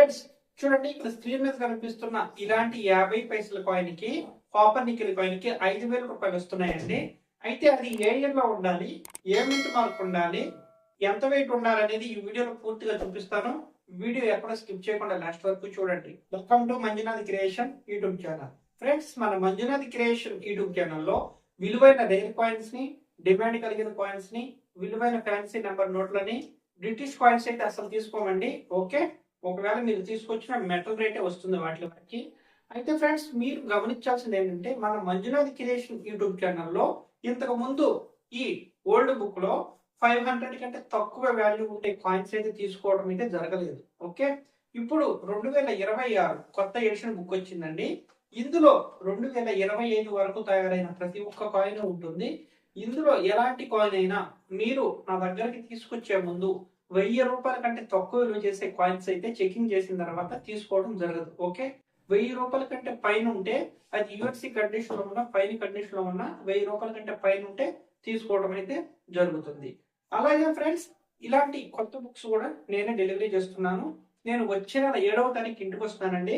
Friends చూడండి, ఇక్కడ screen మీద కనిపిస్తున్న ఇలాంటి 50 పైసల కాయిన్ కి కాపర్ నికెల్ కాయిన్ కి 5,000 రూపాయలు వస్తున్నాయండి. అయితే అది ఏ ఇయర్ లో ఉండాలి, ఏ మింట్ మార్క్ ఉండాలి, ఎంత వెయిట్ ఉండాలి అనేది ఈ వీడియోలో పూర్తిగా చూపిస్తాను. వీడియో ఎక్కడ స్కిప్ చేయకుండా లాస్ట్ వరకు చూడండి. Welcome to Manjunath creation YouTube channel. Friends, మన మంజునాథ్ క్రియేషన్ యూట్యూబ్ ఛానల్లో విలువైన రేర్ కాయిన్స్ ని, డిమాండ్ కలిగిన కాయిన్స్ ని, విలువైన ఫ్యాన్సీ నెంబర్ నోట్లని, బ్రిటిష్ కాయిన్స్ అయితే అసలు తీసుకోమండి. ఓకే, ఒకవేళ మీరు తీసుకొచ్చిన మెటల్ రేటే వస్తుంది వాటి వరకు. అయితే ఫ్రెండ్స్, మీరు గమనించాల్సింది ఏంటంటే మన మంజునాథ్ క్రియేషన్ యూట్యూబ్ ఛానల్లో ఇంతకు ముందు ఈ ఓల్డ్ బుక్ లో 500 కంటే తక్కువ వాల్యూ ఉండే కాయిన్స్ అయితే తీసుకోవడం అయితే జరగలేదు. ఓకే, ఇప్పుడు 2026 కొత్త ఎడిషన్ బుక్ వచ్చిందండి. ఇందులో 2025 వరకు తయారైన ప్రతి ఒక్క కాయిన్ ఉంటుంది. ఇందులో ఎలాంటి కాయిన్ అయినా మీరు నా దగ్గరికి తీసుకొచ్చే ముందు 1000 రూపాయల కంటే తక్కువ విలువ చేసే కాయిన్స్ అయితే చెకింగ్ చేసిన తర్వాత తీసుకోవడం జరగదు. ఓకే, 1000 రూపాయల కంటే పైన ఉంటే అది యూఎస్సి కండిషన్ లో ఉన్న, పైన కండిషన్ లో ఉన్న 1000 రూపాయల కంటే పైన ఉంటే తీసుకోవడం అయితే జరుగుతుంది. అలాగే ఫ్రెండ్స్, ఇలాంటి కొత్త బుక్స్ కూడా నేనే డెలివరీ చేస్తున్నాను. నేను వచ్చే నెల 7వ తారీఖు ఇంటికి వస్తానండి.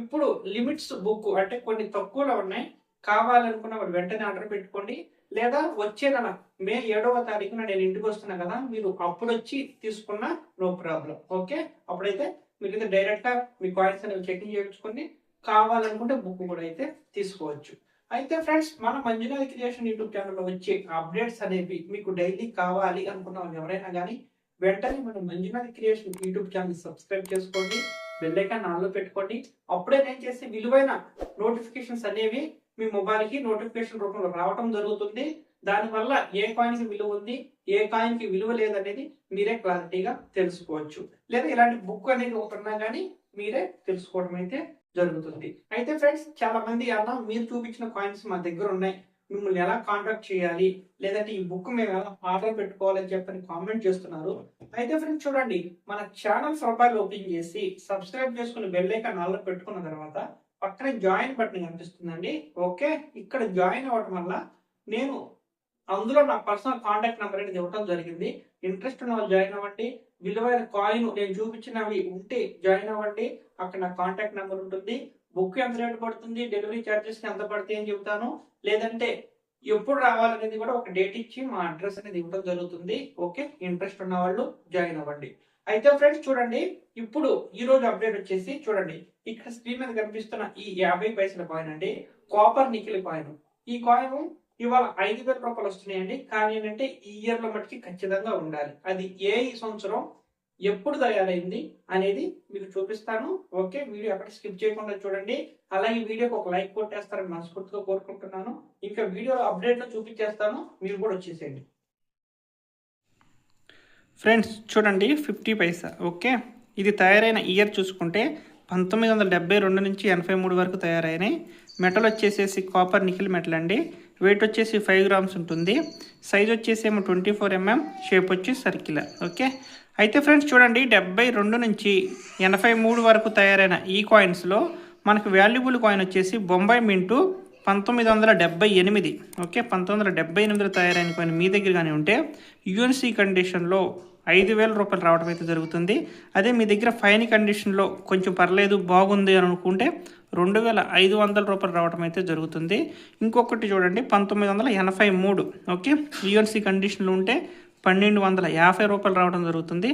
ఇప్పుడు లిమిట్స్ బుక్ అంటే కొన్ని తక్కువలో ఉన్నాయి, కావాలనుకున్న వాడు వెంటనే ఆర్డర్ పెట్టుకోండి. లేదా వచ్చే నెల మే 7వ తారీఖున నేను ఇంటికి వస్తున్నా కదా, మీరు అప్పుడు వచ్చి తీసుకున్నా నో ప్రాబ్లం. ఓకే, అప్పుడైతే మీరు డైరెక్ట్ గా మీ కాయిన్స్ అనేవి చెకింగ్ చేయించుకొని కావాలనుకుంటే బుక్ కూడా అయితే తీసుకోవచ్చు. అయితే ఫ్రెండ్స్, మన మంజునాథ్ క్రియేషన్ యూట్యూబ్ ఛానల్లో వచ్చే అప్డేట్స్ అనేవి మీకు డైలీ కావాలి అనుకున్న వాళ్ళు ఎవరైనా కానీ వెంటనే మన Manjunath creation YouTube channel subscribe చేసుకోండి, బెల్ ఐకాన్ ఆన్లో పెట్టుకోండి. అప్పుడే నేను చేసే విలువైన నోటిఫికేషన్స్ అనేవి మీ మొబైల్ కి నోటిఫికేషన్ రూపంలో రావడం జరుగుతుంది. దానివల్ల ఏ కాయిన్ కి విలువ ఉంది, ఏ కాయిన్ కి విలువ లేదనేది మీరే క్లారిటీగా తెలుసుకోవచ్చు. లేదా ఇలాంటి బుక్ అనేది ఒకటి ఉన్నా కానీ మీరే తెలుసుకోవడం అయితే జరుగుతుంది. అయితే ఫ్రెండ్స్, చాలా మంది అన్న మీరు చూపించిన కాయిన్స్ మా దగ్గర ఉన్నాయి, మిమ్మల్ని ఎలా కాంటాక్ట్ చేయాలి, లేదంటే ఈ బుక్ మేము ఎలా ఆర్డర్ పెట్టుకోవాలని చెప్పని కామెంట్ చేస్తున్నారు. అయితే ఫ్రెండ్స్ చూడండి, మన ఛానల్ ప్రొఫైల్ ఓపెన్ చేసి సబ్స్క్రైబ్ చేసుకుని బెల్ ఐకాన్ ఆన్లో పెట్టుకున్న తర్వాత పక్కనే జాయిన్ బటన్ కనిపిస్తుందండి. ఓకే, ఇక్కడ జాయిన్ అవ్వడం వల్ల నేను అందులో నా పర్సనల్ కాంటాక్ట్ నెంబర్ అనేది ఇవ్వడం జరిగింది. ఇంట్రెస్ట్ ఉన్న వాళ్ళు జాయిన్ అవ్వండి. విలువైన కాయిన్ నేను చూపించినవి ఉంటే జాయిన్ అవ్వండి. అక్కడ నా కాంటాక్ట్ నెంబర్ ఉంటుంది. బుక్ ఎంత రేటు పడుతుంది, డెలివరీ ఛార్జెస్ ఎంత పడతాయి అని చెబుతాను. లేదంటే ఎప్పుడు రావాలనేది కూడా ఒక డేట్ ఇచ్చి మా అడ్రస్ అనేది ఇవ్వడం జరుగుతుంది. ఓకే, ఇంట్రెస్ట్ ఉన్న వాళ్ళు జాయిన్ అవ్వండి. అయితే ఫ్రెండ్స్ చూడండి, ఇప్పుడు ఈ రోజు అప్డేట్ వచ్చేసి చూడండి, ఇక్కడ స్క్రీన్ మీద కనిపిస్తున్న ఈ 50 పైసల కాయిన్ అండి, కాపర్ నికెల్ కాయిన్. ఈ కాయిన్ ఇవాళ 5,000 రూపాయలు వస్తున్నాయండి. కానీ ఏంటంటే ఈ ఇయర్ లో మటుకి ఖచ్చితంగా ఉండాలి. అది ఏ సంవత్సరం ఎప్పుడు తయారైంది అనేది మీకు చూపిస్తాను. ఓకే, వీడియో అక్కడ స్కిప్ చేయకుండా చూడండి. అలాగే వీడియోకి ఒక లైక్ కొట్టేస్తారని మనస్ఫూర్తిగా కోరుకుంటున్నాను. ఇంకా వీడియోలో అప్డేట్ లో చూపించేస్తాను, మీరు కూడా వచ్చేసేయండి. ఫ్రెండ్స్ చూడండి, 50 పైసా. ఓకే, ఇది తయారైన ఇయర్ చూసుకుంటే 1972 నుంచి 83 వరకు తయారైనాయి. మెటల్ వచ్చేసేసి కాపర్ నికెల్ మెటల్ అండి. వెయిట్ వచ్చేసి 5 గ్రామ్స్ ఉంటుంది. సైజ్ వచ్చేసి ఏమో 24 mm, షేప్ వచ్చి సర్క్యులర్. ఓకే, అయితే ఫ్రెండ్స్ చూడండి, 72 నుంచి 83 వరకు తయారైన ఈ కాయిన్స్లో మనకు వాల్యుబుల్ కాయిన్ వచ్చేసి బొంబాయి మింటు 1978. ఓకే, 1978 తయారైన కాయిన్ మీ దగ్గర కానీ ఉంటే యూఎన్సీ కండిషన్లో 5,000 రూపాయలు రావడం అయితే జరుగుతుంది. అదే మీ దగ్గర ఫైన్ కండిషన్లో కొంచెం పర్లేదు బాగుంది అని అనుకుంటే 2,500 రూపాయలు రావడం అయితే జరుగుతుంది. ఇంకొకటి చూడండి, 1983. ఓకే, యూఎన్సీ కండిషన్లో ఉంటే 1,250 రూపాయలు రావడం జరుగుతుంది.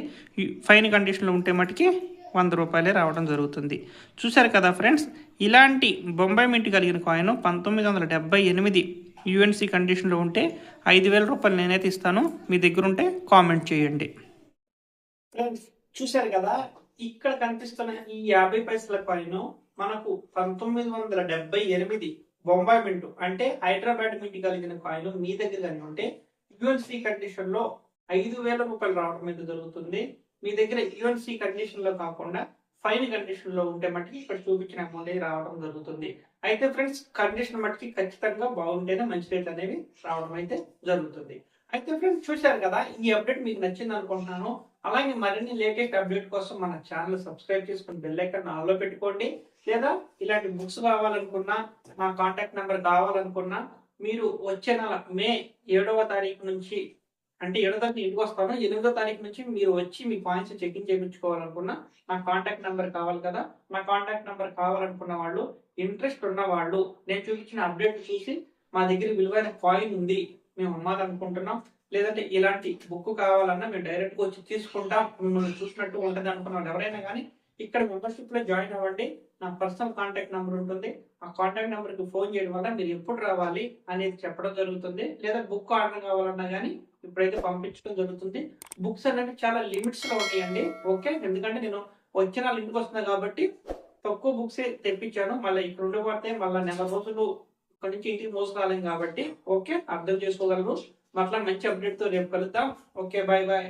ఫైన్ కండిషన్లో ఉంటే మటుకి 100 రూపాయలే రావడం జరుగుతుంది. చూశారు కదా ఫ్రెండ్స్, ఇలాంటి బొంబాయి మింట్ కలిగిన కాయిన్ 1978 యూఎన్సీ కండిషన్లో ఉంటే 5,000 రూపాయలు నేనైతే ఇస్తాను. మీ దగ్గర ఉంటే కామెంట్ చేయండి. ఫ్రెండ్స్ చూశారు కదా, ఇక్కడ కనిపిస్తున్న ఈ 50 పైసల కాయిన్ మనకు 1978 బొంబాయి మింటు అంటే హైదరాబాద్ మింట్ కలిగిన కాయిన్ మీ దగ్గర కానీ ఉంటే యూఎన్సీ కండిషన్ లో 5,000 రూపాయలు రావడం అయితే జరుగుతుంది. మీ దగ్గర యూఎన్సీ కండిషన్ లో కాకుండా ఫైన్ కండిషన్ లో ఉంటే మటుకి ఇక్కడ చూపించిన అమౌంట్ రావడం జరుగుతుంది. అయితే ఫ్రెండ్స్, కండిషన్ మటుకి ఖచ్చితంగా బాగుంటేనే మంచి రేట్ అనేవి రావడం అయితే జరుగుతుంది. అయితే ఫ్రెండ్స్ చూశారు కదా, ఈ అప్డేట్ మీకు నచ్చింది అనుకుంటున్నాను. అలాగే మరిన్ని లేటెస్ట్ అప్డేట్ కోసం మన ఛానల్ సబ్స్క్రైబ్ చేసుకుని బెల్ ఐకాన్ ఆన్లో పెట్టుకోండి. లేదా ఇలాంటి బుక్స్ కావాలనుకున్నా, నా కాంటాక్ట్ నెంబర్ కావాలనుకున్నా మీరు వచ్చే నెల మే 7వ తారీఖు నుంచి అంటే 7వ తారీఖు ఇంటికి వస్తాను. 8వ తారీఖు నుంచి మీరు వచ్చి మీ కాయిన్స్ చెకింగ్ చేయించుకోవాలనుకున్నా నా కాంటాక్ట్ నెంబర్ కావాలి కదా, నా కాంటాక్ట్ నెంబర్ కావాలనుకున్న వాళ్ళు, ఇంట్రెస్ట్ ఉన్న వాళ్ళు, నేను చూపించిన అప్డేట్ చూసి మా దగ్గర విలువైన కాయిన్ ఉంది మేము అమ్మాలనుకుంటున్నాం, లేదంటే ఇలాంటి బుక్ కావాలన్నా మేము డైరెక్ట్గా వచ్చి తీసుకుంటాం, మిమ్మల్ని చూసినట్టు ఉంటుంది అనుకున్న వాళ్ళు ఎవరైనా కానీ ఇక్కడ మెంబర్షిప్ లో జాయిన్ అవ్వండి. నా పర్సనల్ కాంటాక్ట్ నెంబర్ ఉంటుంది. ఆ కాంటాక్ట్ నెంబర్ కి ఫోన్ చేయడం వల్ల మీరు ఎప్పుడు రావాలి అనేది చెప్పడం జరుగుతుంది. లేదా బుక్ ఆర్డర్ కావాలన్నా కానీ ఇప్పుడైతే పంపించడం జరుగుతుంది. బుక్స్ అనేవి చాలా లిమిట్స్ లో ఉంటాయండి. ఓకే, ఎందుకంటే నేను వచ్చిన ఇంటికి వస్తున్నా కాబట్టి తక్కువ బుక్స్ తెప్పించాను. మళ్ళీ ఇక్కడ ఉండిపోతే మళ్ళీ నెల రోజులు ఇక్కడ నుంచి ఇంటికి మోసుకురాలేం కాబట్టి ఓకే, అర్థం చేసుకోగలరు. మళ్ళీ మంచి అప్డేట్ తో రేపు కలుద్దాం. Okay, bye bye.